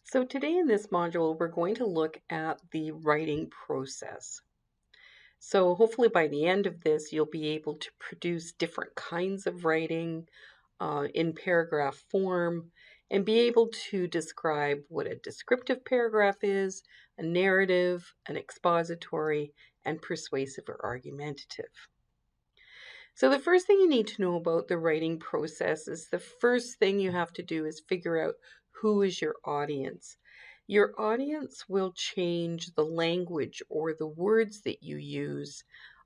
So today in this module, we're going to look at the writing process. So hopefully by the end of this, you'll be able to produce different kinds of writing in paragraph form and be able to describe what a descriptive paragraph is, a narrative, an expository, and persuasive or argumentative. So the first thing you need to know about the writing process is the first thing you have to do is figure out who is your audience. Your audience will change the language or the words that you use.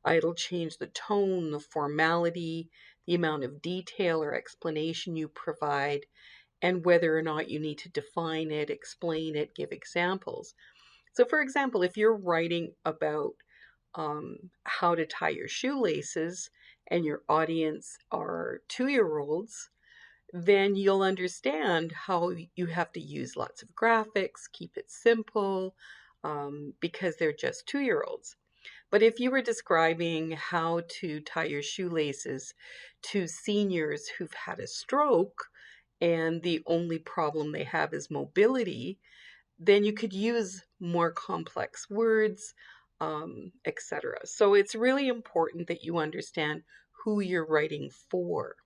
It'll change the tone, the formality, the amount of detail or explanation you provide, and whether or not you need to define it, explain it, give examples. So, for example, if you're writing about how to tie your shoelaces and your audience are 2 year olds, then you'll understand how you have to use lots of graphics, keep it simple, because they're just 2 year olds. But if you were describing how to tie your shoelaces to seniors who've had a stroke and the only problem they have is mobility, then you could use more complex words, etc. So it's really important that you understand who you're writing for.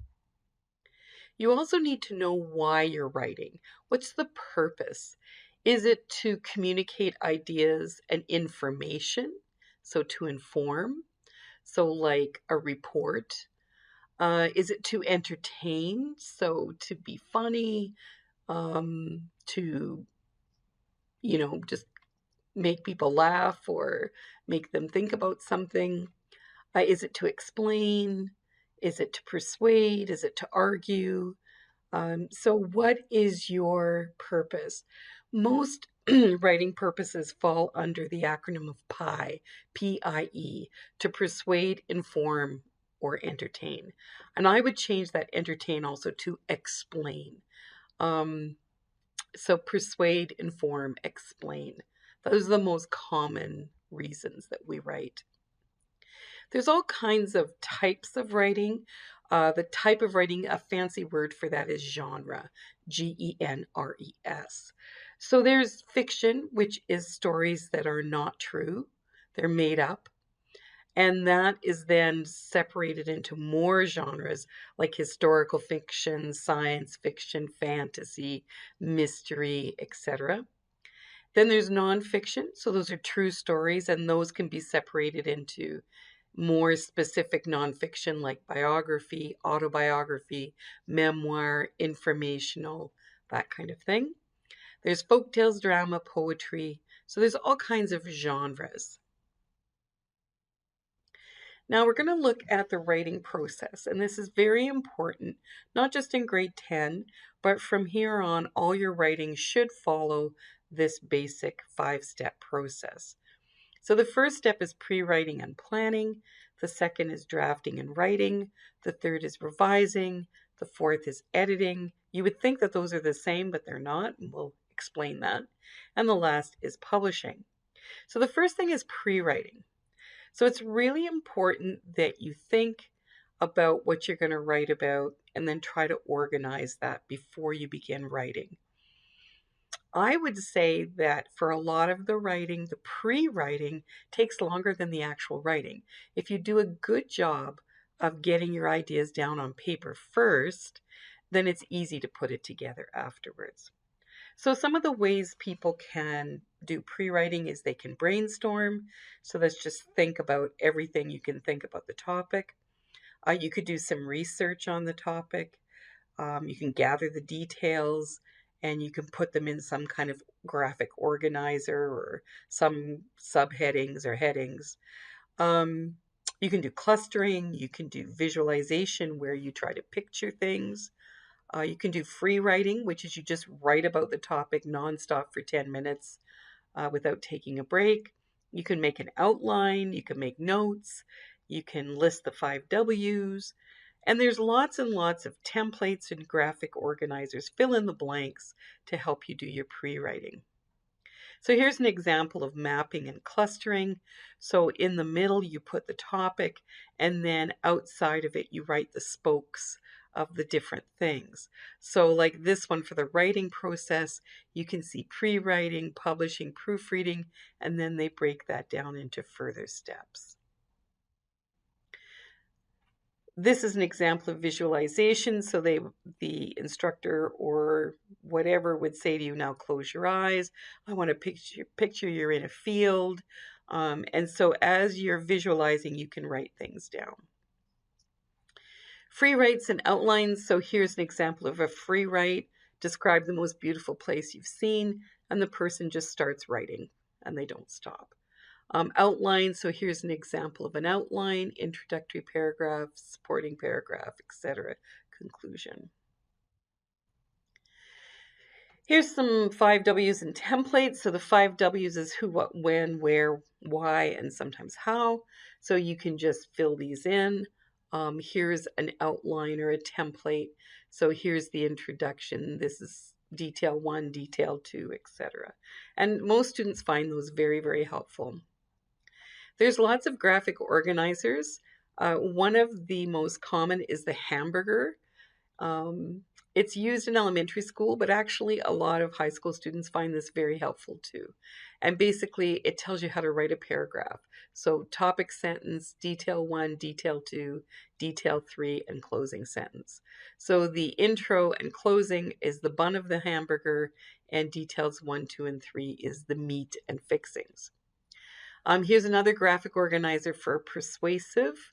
You also need to know why you're writing. What's the purpose? Is it to communicate ideas and information? So to inform? So like a report? Is it to entertain? So to be funny? To, just make people laugh or make them think about something? Is it to explain? Is it to persuade? Is it to argue? So, what is your purpose? Most writing purposes fall under the acronym of PIE, PIE, to persuade, inform, or entertain. And I would change that entertain also to explain. So, persuade, inform, explain. Those are the most common reasons that we write. There's all kinds of types of writing. The type of writing, a fancy word for that is genre, Genres. So there's fiction, which is stories that are not true, they're made up. And that is then separated into more genres like historical fiction, science fiction, fantasy, mystery, etc. Then there's nonfiction. So those are true stories, and those can be separated into more specific nonfiction like biography, autobiography, memoir, informational, that kind of thing. There's folk tales, drama, poetry. So there's all kinds of genres. Now we're going to look at the writing process, and this is very important, not just in grade 10, but from here on, all your writing should follow this basic 5-step process. So the first step is pre-writing and planning. The second is drafting and writing. The third is revising. The fourth is editing. You would think that those are the same, but they're not, and we'll explain that. And the last is publishing. So the first thing is pre-writing. So it's really important that you think about what you're going to write about and then try to organize that before you begin writing. I would say that for a lot of the writing, the pre-writing takes longer than the actual writing. If you do a good job of getting your ideas down on paper first, then it's easy to put it together afterwards. So some of the ways people can do pre-writing is they can brainstorm. So let's just think about everything you can think about the topic. You could do some research on the topic. You can gather the details and you can put them in some kind of graphic organizer or some subheadings or headings. You can do clustering. You can do visualization where you try to picture things. You can do free writing, which is you just write about the topic nonstop for 10 minutes without taking a break. You can make an outline. You can make notes. You can list the 5 W's. And there's lots and lots of templates and graphic organizers, fill in the blanks, to help you do your pre-writing. So here's an example of mapping and clustering. So in the middle, you put the topic, and then outside of it, you write the spokes of the different things. So like this one for the writing process, you can see pre-writing, publishing, proofreading, and then they break that down into further steps. This is an example of visualization. So the instructor or whatever would say to you, now close your eyes. I want to picture you're in a field. And so as you're visualizing, you can write things down. Free writes and outlines. So here's an example of a free write. Describe the most beautiful place you've seen, and the person just starts writing and they don't stop. Outline. So here's an example of an outline, introductory paragraph, supporting paragraph, etc. Conclusion. Here's some 5 W's and templates. So the 5 W's is who, what, when, where, why, and sometimes how. So you can just fill these in. Here's an outline or a template. So here's the introduction. This is detail 1, detail 2, etc. And most students find those very, very helpful. There's lots of graphic organizers. One of the most common is the hamburger. It's used in elementary school, but actually a lot of high school students find this very helpful too. And basically it tells you how to write a paragraph. So topic sentence, detail 1, detail 2, detail 3, and closing sentence. So the intro and closing is the bun of the hamburger, and details 1, 2, and 3 is the meat and fixings. Here's another graphic organizer for a persuasive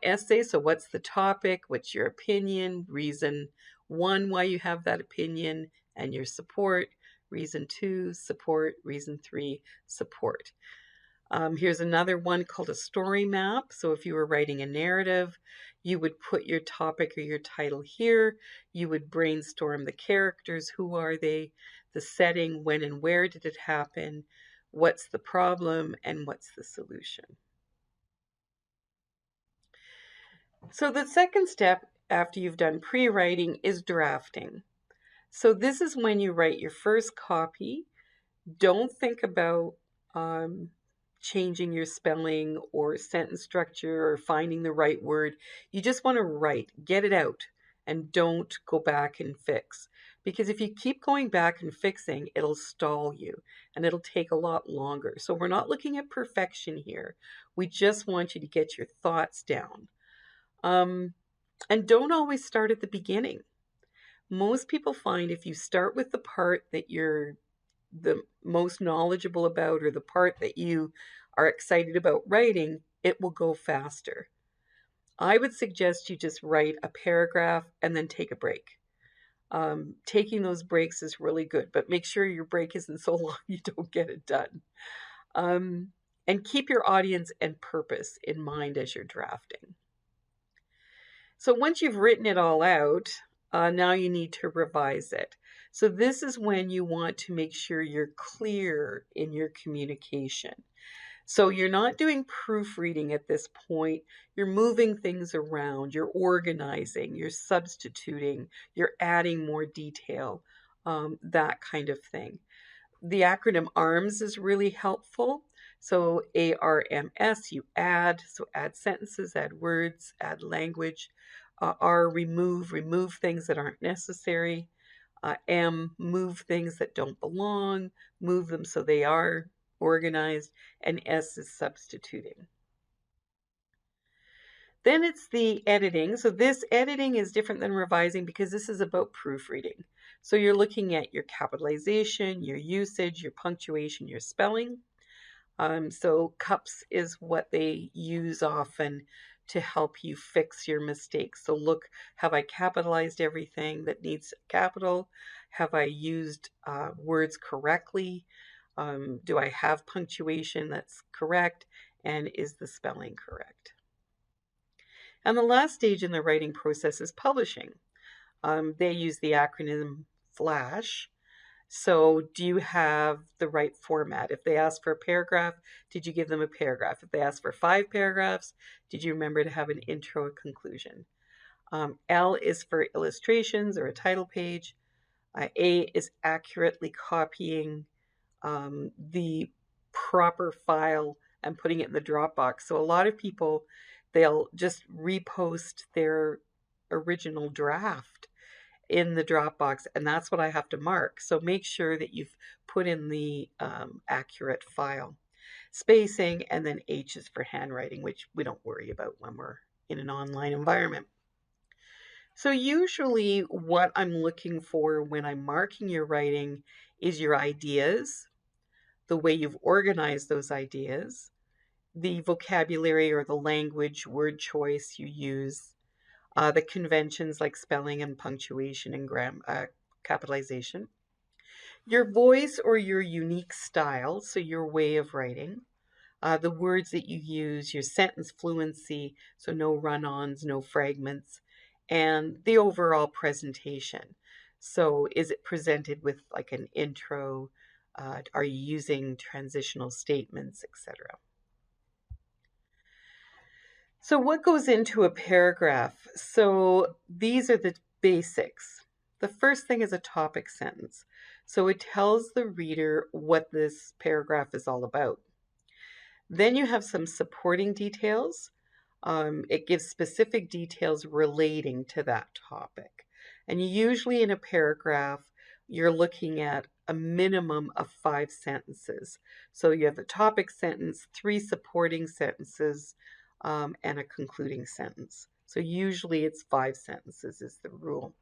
essay. So what's the topic? What's your opinion? Reason 1 why you have that opinion and your support. Reason 2, support. Reason 3, support. Here's another one called a story map. So if you were writing a narrative, you would put your topic or your title here. You would brainstorm the characters. Who are they? The setting, when and where did it happen? What's the problem and what's the solution? So the second step after you've done pre-writing is drafting. So this is when you write your first copy. Don't think about changing your spelling or sentence structure or finding the right word. You just want to write, get it out, and don't go back and fix. Because if you keep going back and fixing, it'll stall you and it'll take a lot longer. So we're not looking at perfection here. We just want you to get your thoughts down. And don't always start at the beginning. Most people find if you start with the part that you're the most knowledgeable about or the part that you are excited about writing, it will go faster. I would suggest you just write a paragraph and then take a break. Taking those breaks is really good, but make sure your break isn't so long you don't get it done. And keep your audience and purpose in mind as you're drafting. So once you've written it all out, now you need to revise it. So this is when you want to make sure you're clear in your communication. So you're not doing proofreading at this point. You're moving things around, you're organizing, you're substituting, you're adding more detail, that kind of thing. The acronym ARMS is really helpful. So ARMS, you add, so add sentences, add words, add language. R, remove things that aren't necessary. M, move things that don't belong, move them so they are organized, and S is substituting. Then it's the editing. So this editing is different than revising because this is about proofreading. So you're looking at your capitalization, your usage, your punctuation, your spelling. So CUPS is what they use often to help you fix your mistakes. So look, have I capitalized everything that needs capital? Have I used words correctly? Do I have punctuation that's correct? And is the spelling correct? And the last stage in the writing process is publishing. They use the acronym FLASH. So do you have the right format? If they ask for a paragraph, did you give them a paragraph? If they ask for 5 paragraphs, did you remember to have an intro or conclusion? L is for illustrations or a title page. A is accurately copying the proper file and putting it in the Dropbox. So a lot of people, they'll just repost their original draft in the Dropbox, and that's what I have to mark. So make sure that you've put in the accurate file. Spacing, and then H is for handwriting, which we don't worry about when we're in an online environment. So usually what I'm looking for when I'm marking your writing is your ideas, the way you've organized those ideas, the vocabulary or the language, word choice you use, the conventions like spelling and punctuation and capitalization, your voice or your unique style, so your way of writing, the words that you use, your sentence fluency, so no run-ons, no fragments, and the overall presentation. So is it presented with like an intro? Are you using transitional statements, etc.? So what goes into a paragraph? So these are the basics. The first thing is a topic sentence. So it tells the reader what this paragraph is all about. Then you have some supporting details. It gives specific details relating to that topic. And usually in a paragraph, you're looking at a minimum of 5 sentences. So you have the topic sentence, 3 supporting sentences, and a concluding sentence. So usually it's 5 sentences is the rule.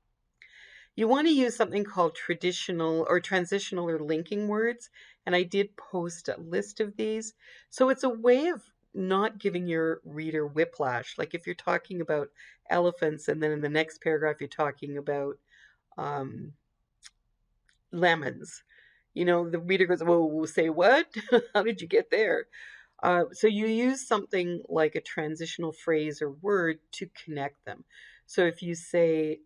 You want to use something called traditional or transitional or linking words, and I did post a list of these. So it's a way of not giving your reader whiplash. Like if you're talking about elephants and then in the next paragraph you're talking about lemons, the reader goes, "Whoa, say what? How did you get there?" So you use something like a transitional phrase or word to connect them. So if you say,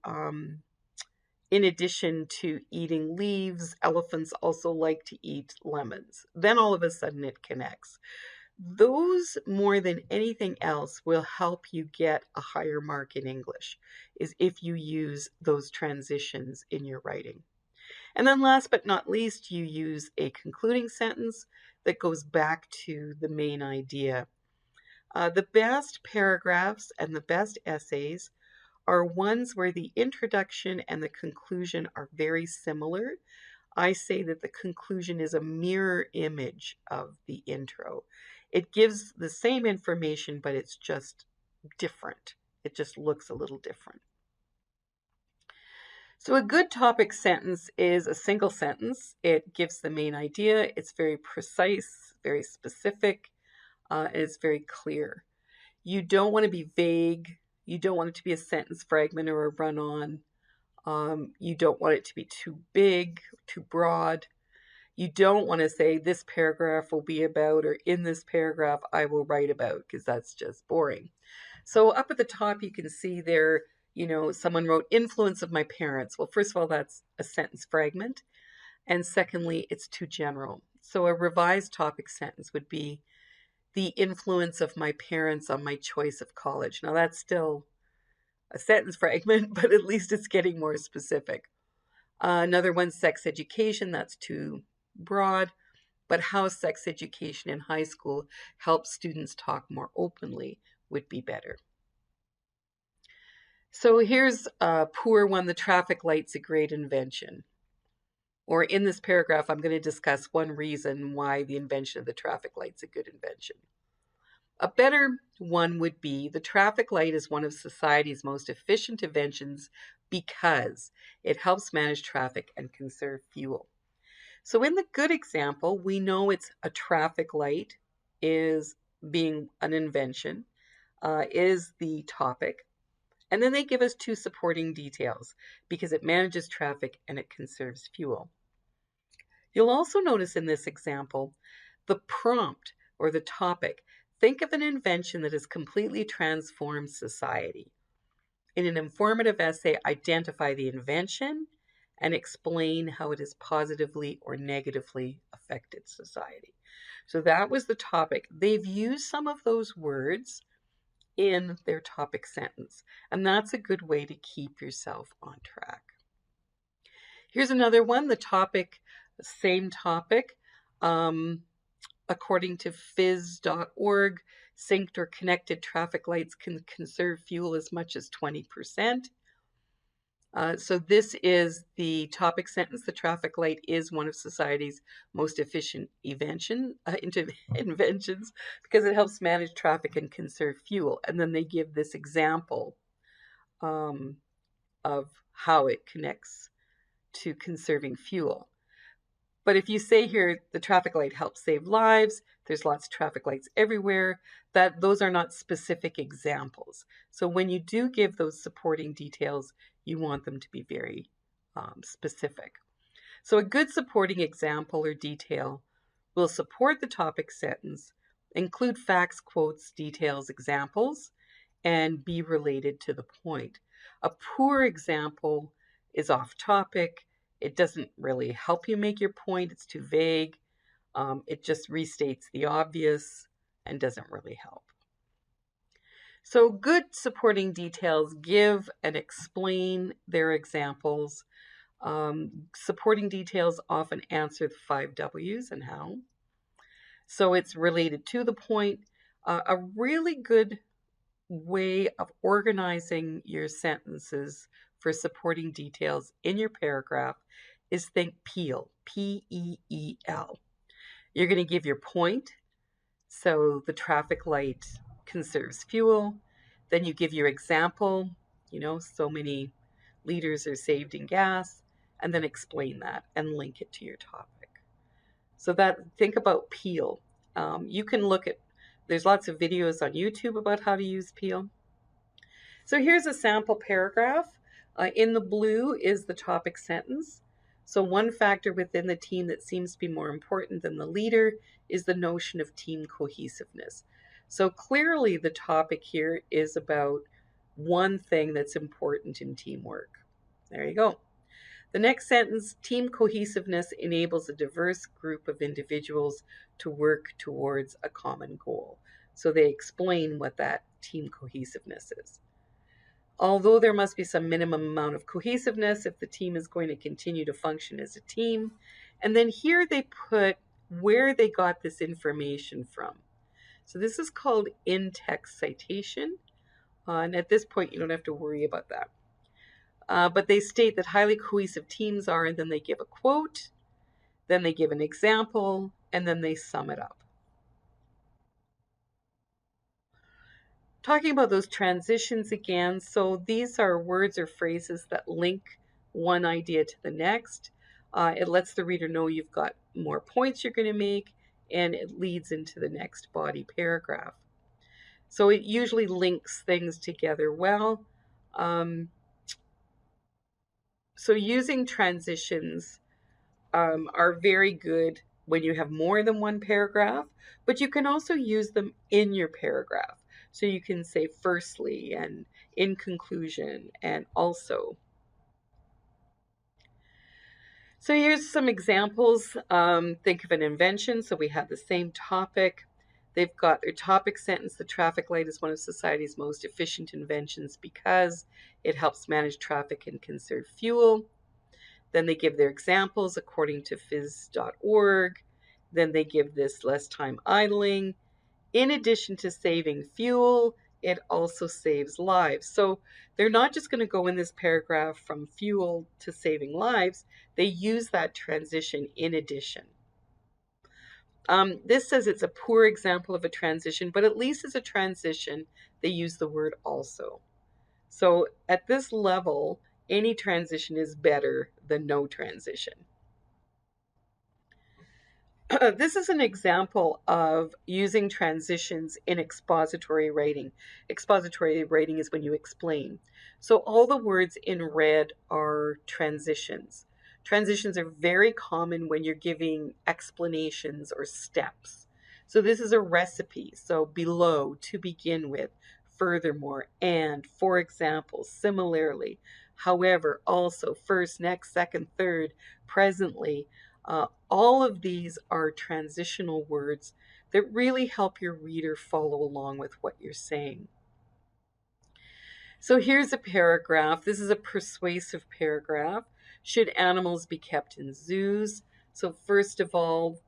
in addition to eating leaves, elephants also like to eat lemons, then all of a sudden it connects. Those, more than anything else, will help you get a higher mark in English, is if you use those transitions in your writing. And then last but not least, you use a concluding sentence that goes back to the main idea. The best paragraphs and the best essays are ones where the introduction and the conclusion are very similar. I say that the conclusion is a mirror image of the intro. It gives the same information, but it's just different. It just looks a little different. So a good topic sentence is a single sentence. It gives the main idea. It's very precise, very specific, and it's very clear. You don't want to be vague. You don't want it to be a sentence fragment or a run-on. You don't want it to be too big, too broad. You don't want to say this paragraph will be about, or in this paragraph I will write about, because that's just boring. So up at the top you can see there, someone wrote influence of my parents. Well, first of all, that's a sentence fragment. And secondly, it's too general. So a revised topic sentence would be the influence of my parents on my choice of college. Now that's still a sentence fragment, but at least it's getting more specific. Another one, sex education, that's too broad, but how sex education in high school helps students talk more openly would be better. So here's a poor one, the traffic light's a great invention. Or in this paragraph, I'm going to discuss one reason why the invention of the traffic light's a good invention. A better one would be the traffic light is one of society's most efficient inventions because it helps manage traffic and conserve fuel. So in the good example, we know it's a traffic light is being an invention, is the topic. And then they give us 2 supporting details because it manages traffic and it conserves fuel. You'll also notice in this example, the prompt or the topic. Think of an invention that has completely transformed society. In an informative essay, identify the invention and explain how it has positively or negatively affected society. So that was the topic. They've used some of those words in their topic sentence, and that's a good way to keep yourself on track. Here's another one, the topic, same topic. According to phys.org, Synced or connected traffic lights can conserve fuel as much as 20%. So this is the topic sentence. The traffic light is one of society's most efficient inventions because it helps manage traffic and conserve fuel. And then they give this example of how it connects to conserving fuel. But if you say here the traffic light helps save lives, there's lots of traffic lights everywhere, those are not specific examples. So when you do give those supporting details, you want them to be very specific. So a good supporting example or detail will support the topic sentence, include facts, quotes, details, examples, and be related to the point. A poor example is off topic. It doesn't really help you make your point. It's too vague. It just restates the obvious and doesn't really help. So good supporting details give and explain their examples. Supporting details often answer the 5 W's and how. So it's related to the point. A really good way of organizing your sentences for supporting details in your paragraph is think PEEL, P-E-E-L. You're going to give your point. So the traffic light conserves fuel. Then you give your example, so many liters are saved in gas, and then explain that and link it to your topic. So think about PEEL. You can look at, there's lots of videos on YouTube about how to use PEEL. So here's a sample paragraph. In the blue is the topic sentence. So one factor within the team that seems to be more important than the leader is the notion of team cohesiveness. So clearly the topic here is about one thing that's important in teamwork. There you go. The next sentence, team cohesiveness enables a diverse group of individuals to work towards a common goal. So they explain what that team cohesiveness is. Although there must be some minimum amount of cohesiveness if the team is going to continue to function as a team. And then here they put where they got this information from. So this is called in-text citation. And at this point, you don't have to worry about that. But they state that highly cohesive teams are, and then they give a quote, then they give an example, and then they sum it up. Talking about those transitions again, so these are words or phrases that link one idea to the next. It lets the reader know you've got more points you're going to make, and it leads into the next body paragraph. So it usually links things together well. So using transitions are very good when you have more than one paragraph, but you can also use them in your paragraph. So you can say firstly and in conclusion and also. So here's some examples. Think of an invention. So we have the same topic. They've got their topic sentence. The traffic light is one of society's most efficient inventions because it helps manage traffic and conserve fuel. Then they give their examples according to phys.org. Then they give this less time idling. In addition to saving fuel, it also saves lives. So they're not just going to go in this paragraph from fuel to saving lives. They use that transition in addition. This says it's a poor example of a transition, but at least as a transition, they use the word also. So at this level, any transition is better than no transition. This is an example of using transitions in expository writing. Expository writing is when you explain. So all the words in red are transitions. Transitions are very common when you're giving explanations or steps. So this is a recipe. So below, to begin with, furthermore, and, for example, similarly, however, also, first, next, second, third, presently. All of these are transitional words that really help your reader follow along with what you're saying. So here's a paragraph. This is a persuasive paragraph. Should animals be kept in zoos? So first of all,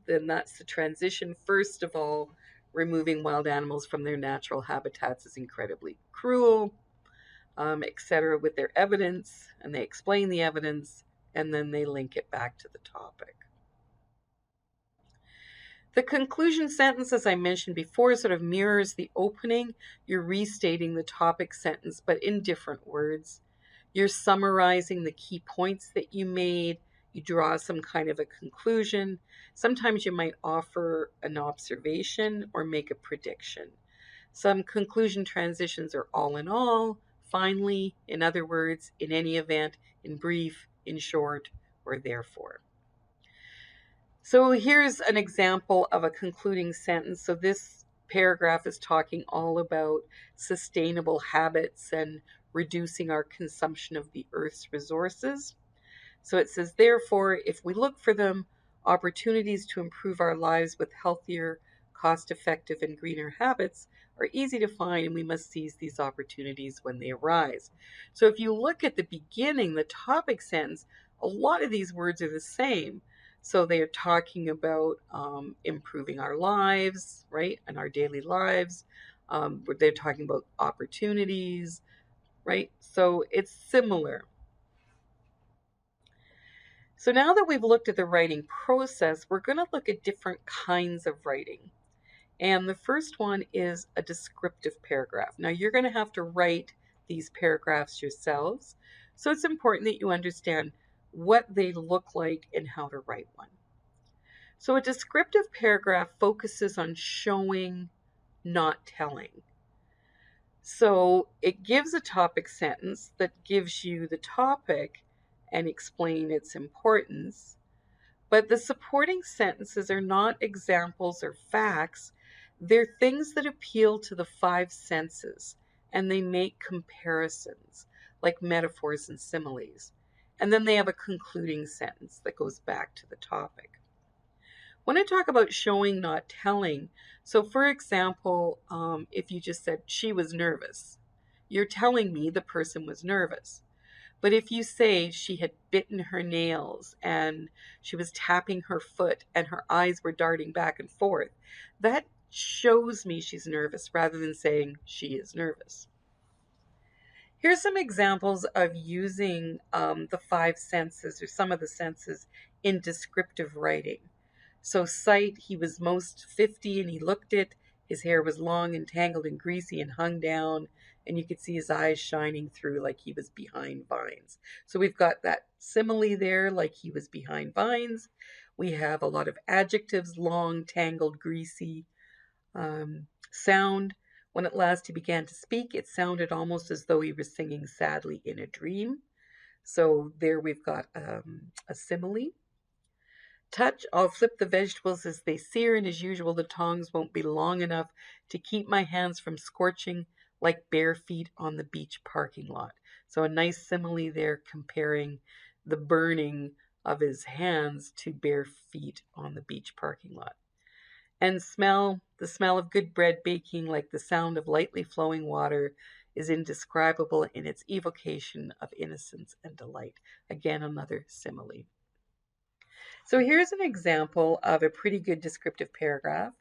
then that's the transition. First of all, removing wild animals from their natural habitats is incredibly cruel, etc., with their evidence, and they explain the evidence, and then they link it back to the topic. The conclusion sentence, as I mentioned before, sort of mirrors the opening. You're restating the topic sentence, but in different words. You're summarizing the key points that you made. You draw some kind of a conclusion. Sometimes you might offer an observation or make a prediction. Some conclusion transitions are all in all, finally, in other words, in any event, in brief, in short, or therefore. So here's an example of a concluding sentence. So this paragraph is talking all about sustainable habits and reducing our consumption of the Earth's resources. So it says, therefore, if we look for them, opportunities to improve our lives with healthier, cost-effective, and greener habits are easy to find, and we must seize these opportunities when they arise. So if you look at the beginning, the topic sentence, a lot of these words are the same. So they are talking about improving our lives, right, and our daily lives. They're talking about opportunities, right? So it's similar. So now that we've looked at the writing process, we're going to look at different kinds of writing. And the first one is a descriptive paragraph. Now you're going to have to write these paragraphs yourselves. So it's important that you understand what they look like and how to write one. So a descriptive paragraph focuses on showing, not telling. So it gives a topic sentence that gives you the topic and explain its importance. But the supporting sentences are not examples or facts. They're things that appeal to the five senses, and they make comparisons, like metaphors and similes. And then they have a concluding sentence that goes back to the topic. When I talk about showing, not telling, so for example, if you just said she was nervous, you're telling me the person was nervous. But if you say she had bitten her nails and she was tapping her foot and her eyes were darting back and forth, that shows me she's nervous rather than saying she is nervous. Here's some examples of using the five senses or some of the senses in descriptive writing. So sight, he was most 50 and he looked it. His hair was long and tangled and greasy and hung down, and you could see his eyes shining through like he was behind vines. So we've got that simile there, like he was behind vines. We have a lot of adjectives, long, tangled, greasy. Sound, when at last he began to speak, it sounded almost as though he was singing sadly in a dream. So there we've got a simile. Touch, I'll flip the vegetables as they sear, and as usual, the tongs won't be long enough to keep my hands from scorching like bare feet on the beach parking lot. So a nice simile there comparing the burning of his hands to bare feet on the beach parking lot. And smell, the smell of good bread baking like the sound of lightly flowing water is indescribable in its evocation of innocence and delight. Again, another simile. So here's an example of a pretty good descriptive paragraph.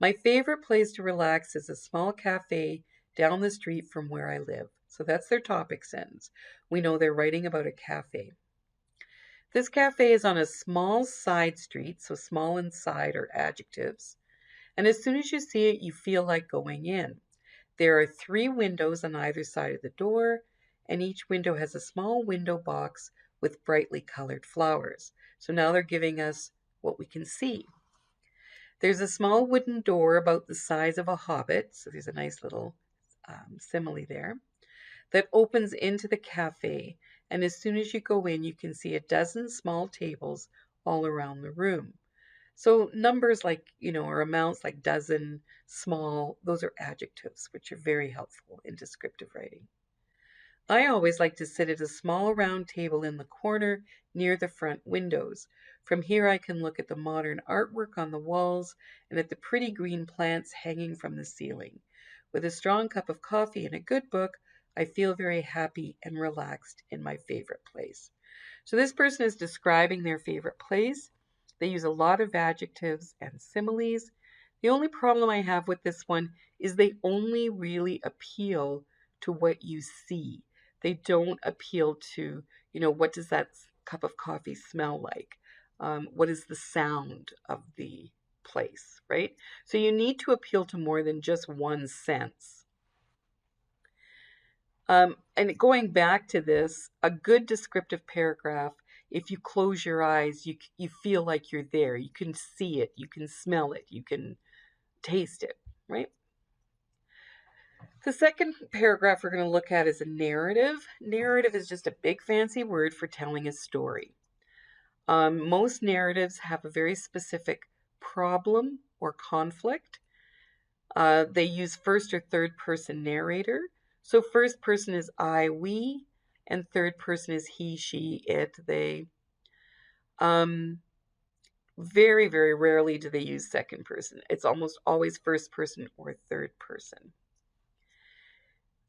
My favorite place to relax is a small cafe down the street from where I live. So that's their topic sentence. We know they're writing about a cafe. This cafe is on a small side street, so small and side are adjectives. And as soon as you see it, you feel like going in. There are 3 windows on either side of the door, and each window has a small window box with brightly colored flowers. So now they're giving us what we can see. There's a small wooden door about the size of a hobbit, so there's a nice little simile there, that opens into the cafe, and as soon as you go in, you can see a dozen small tables all around the room. So numbers like, or amounts like dozen, small, those are adjectives, which are very helpful in descriptive writing. I always like to sit at a small round table in the corner near the front windows. From here I can look at the modern artwork on the walls and at the pretty green plants hanging from the ceiling. With a strong cup of coffee and a good book, I feel very happy and relaxed in my favorite place. So this person is describing their favorite place. They use a lot of adjectives and similes. The only problem I have with this one is they only really appeal to what you see. They don't appeal to, what does that cup of coffee smell like? What is the sound of the place, right? So you need to appeal to more than just one sense. And going back to this, a good descriptive paragraph, if you close your eyes, you feel like you're there. You can see it, you can smell it, you can taste it, right? The second paragraph we're going to look at is a narrative. Narrative is just a big fancy word for telling a story. Most narratives have a very specific problem or conflict. They use first or third person narrator. So first person is I, we, and third person is he, she, it, they. Very, very rarely do they use second person. It's almost always first person or third person.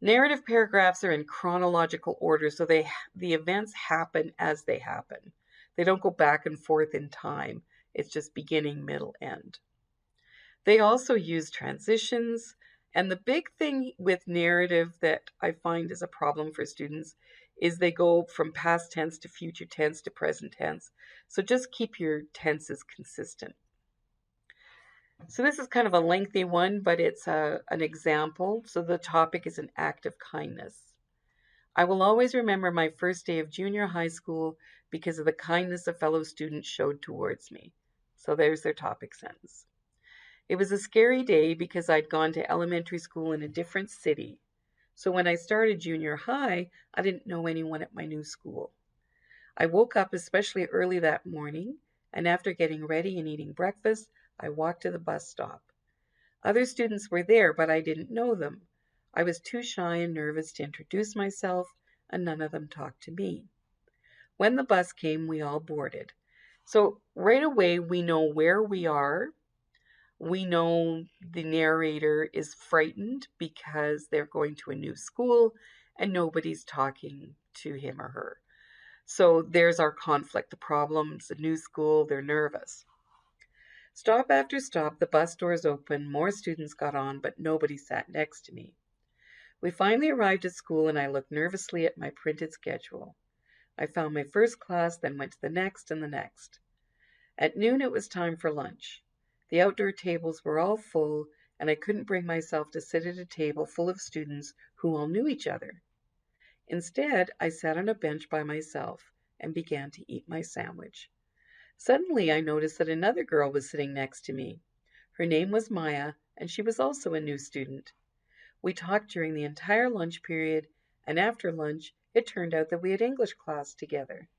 Narrative paragraphs are in chronological order, so the events happen as they happen. They don't go back and forth in time. It's just beginning, middle, end. They also use transitions, and the big thing with narrative that I find is a problem for students is they go from past tense to future tense to present tense. So just keep your tenses consistent. So this is kind of a lengthy one, but it's an example. So the topic is an act of kindness. I will always remember my first day of junior high school because of the kindness a fellow student showed towards me. So there's their topic sentence. It was a scary day because I'd gone to elementary school in a different city. So when I started junior high, I didn't know anyone at my new school. I woke up especially early that morning, and after getting ready and eating breakfast, I walked to the bus stop. Other students were there, but I didn't know them. I was too shy and nervous to introduce myself, and none of them talked to me. When the bus came, we all boarded. So right away, we know where we are. We know the narrator is frightened because they're going to a new school and nobody's talking to him or her. So there's our conflict, the problems, a new school, they're nervous. Stop after stop, the bus doors opened, more students got on, but nobody sat next to me. We finally arrived at school and I looked nervously at my printed schedule. I found my first class, then went to the next and the next. At noon it was time for lunch. The outdoor tables were all full, and I couldn't bring myself to sit at a table full of students who all knew each other. Instead, I sat on a bench by myself and began to eat my sandwich. Suddenly, I noticed that another girl was sitting next to me. Her name was Maya, and she was also a new student. We talked during the entire lunch period, and after lunch, it turned out that we had English class together.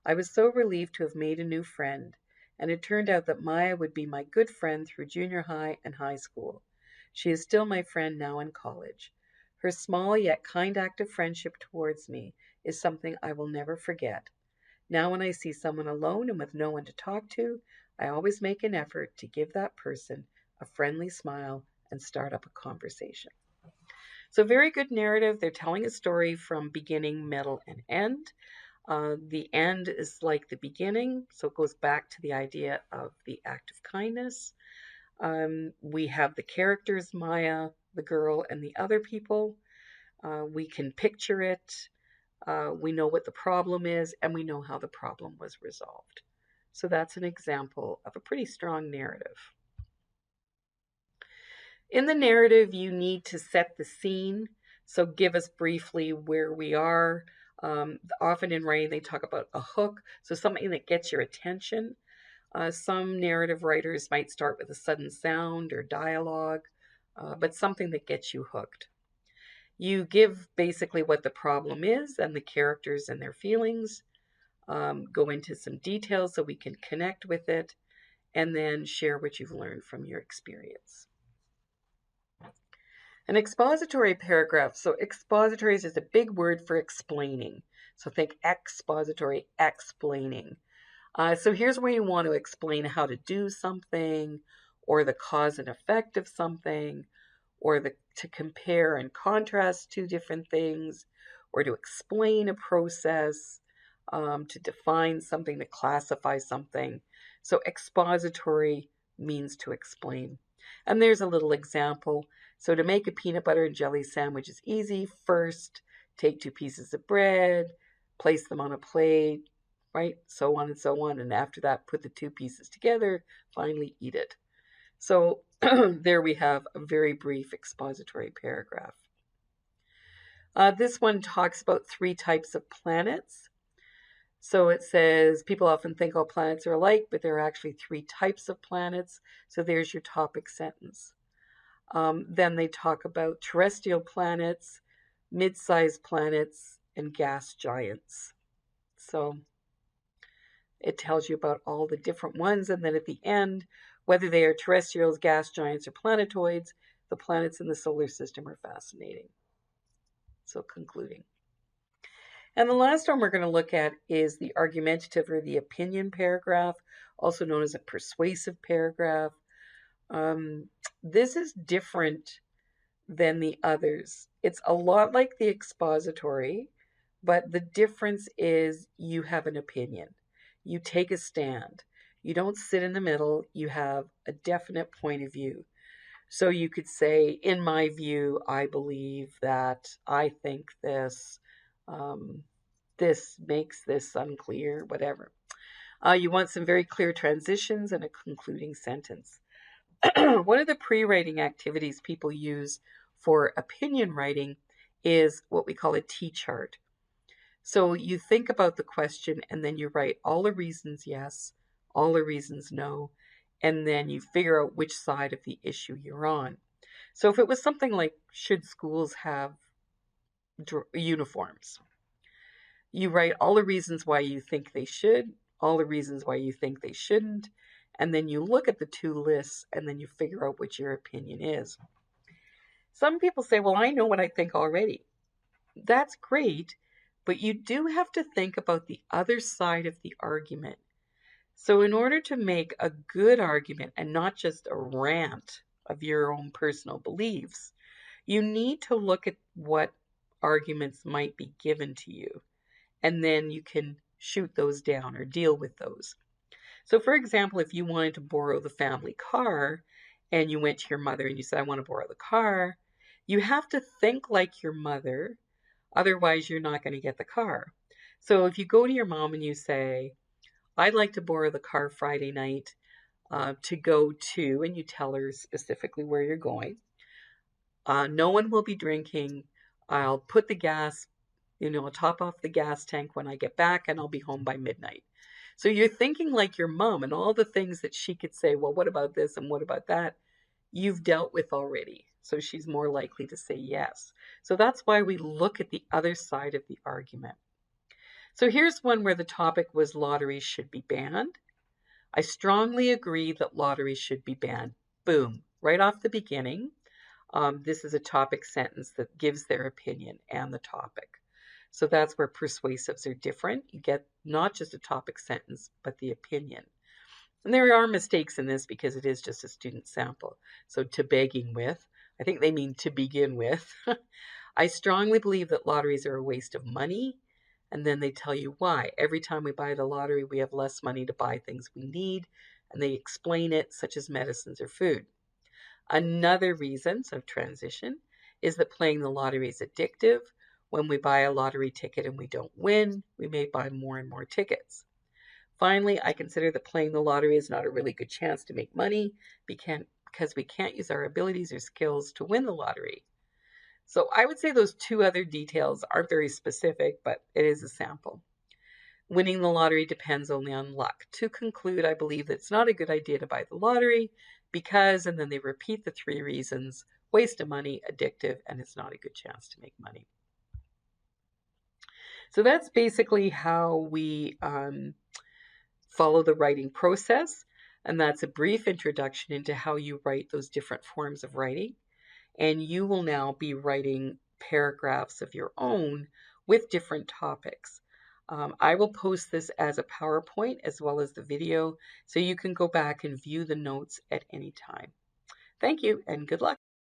I was so relieved to have made a new friend, and it turned out that Maya would be my good friend through junior high and high school. She is still my friend now in college. Her small yet kind act of friendship towards me is something I will never forget. Now when I see someone alone and with no one to talk to, I always make an effort to give that person a friendly smile and start up a conversation. So very good narrative. They're telling a story from beginning, middle, and end. The end is like the beginning, so it goes back to the idea of the act of kindness. We have the characters, Maya, the girl, and the other people. We can picture it. We know what the problem is, and we know how the problem was resolved. So that's an example of a pretty strong narrative. In the narrative, you need to set the scene. So give us briefly where we are. Often in writing, they talk about a hook, so something that gets your attention. Some narrative writers might start with a sudden sound or dialogue, but something that gets you hooked. You give basically what the problem is and the characters and their feelings, go into some details so we can connect with it, and then share what you've learned from your experience. An expository paragraph. So expository is just a big word for explaining. So think expository, explaining. So here's where you want to explain how to do something, or the cause and effect of something, or to compare and contrast two different things, or to explain a process, to define something, to classify something. So expository means to explain. And there's a little example. So to make a peanut butter and jelly sandwich is easy. First, take 2 pieces of bread, place them on a plate, right? So on and so on. And after that, put the 2 pieces together, finally eat it. So there we have a very brief expository paragraph. This one talks about 3 types of planets. So it says, people often think all planets are alike, but there are actually 3 types of planets. So there's your topic sentence. Then they talk about terrestrial planets, mid-sized planets, and gas giants. So it tells you about all the different ones. And then at the end, whether they are terrestrials, gas giants, or planetoids, the planets in the solar system are fascinating. So concluding. And the last one we're going to look at is the argumentative or the opinion paragraph, also known as a persuasive paragraph. This is different than the others. It's a lot like the expository, but the difference is you have an opinion. You take a stand. You don't sit in the middle. You have a definite point of view. So you could say, in my view, I believe that, I think this, this makes this unclear, whatever. You want some very clear transitions and a concluding sentence. One of the pre-writing activities people use for opinion writing is what we call a T-chart. So you think about the question and then you write all the reasons yes, all the reasons no, and then you figure out which side of the issue you're on. So if it was something like, should schools have uniforms? You write all the reasons why you think they should, all the reasons why you think they shouldn't, and then you look at the 2 lists and then you figure out what your opinion is. Some people say, well, I know what I think already. That's great, but you do have to think about the other side of the argument. So in order to make a good argument and not just a rant of your own personal beliefs, you need to look at what arguments might be given to you, and then you can shoot those down or deal with those. So for example, if you wanted to borrow the family car and you went to your mother and you said, I want to borrow the car, you have to think like your mother, otherwise you're not going to get the car. So if you go to your mom and you say, I'd like to borrow the car Friday night to go to, and you tell her specifically where you're going. No one will be drinking. I'll put the gas, I'll top off the gas tank when I get back and I'll be home by midnight. So you're thinking like your mom, and all the things that she could say, well, what about this and what about that, you've dealt with already. So she's more likely to say yes. So that's why we look at the other side of the argument. So here's one where the topic was lotteries should be banned. I strongly agree that lotteries should be banned. Boom, right off the beginning. This is a topic sentence that gives their opinion and the topic. So that's where persuasives are different. You get not just a topic sentence, but the opinion. And there are mistakes in this because it is just a student sample. So to begging with, I think they mean to begin with. I strongly believe that lotteries are a waste of money. And then they tell you why. Every time we buy the lottery, we have less money to buy things we need. And they explain it, such as medicines or food. Another reason, so transition, is that playing the lottery is addictive. When we buy a lottery ticket and we don't win, we may buy more and more tickets. Finally, I consider that playing the lottery is not a really good chance to make money because we can't use our abilities or skills to win the lottery. So I would say those 2 other details aren't very specific, but it is a sample. Winning the lottery depends only on luck. To conclude, I believe that it's not a good idea to buy the lottery because, and then they repeat the 3 reasons: waste of money, addictive, and it's not a good chance to make money. So that's basically how we follow the writing process. And that's a brief introduction into how you write those different forms of writing. And you will now be writing paragraphs of your own with different topics. I will post this as a PowerPoint as well as the video, so you can go back and view the notes at any time. Thank you and good luck.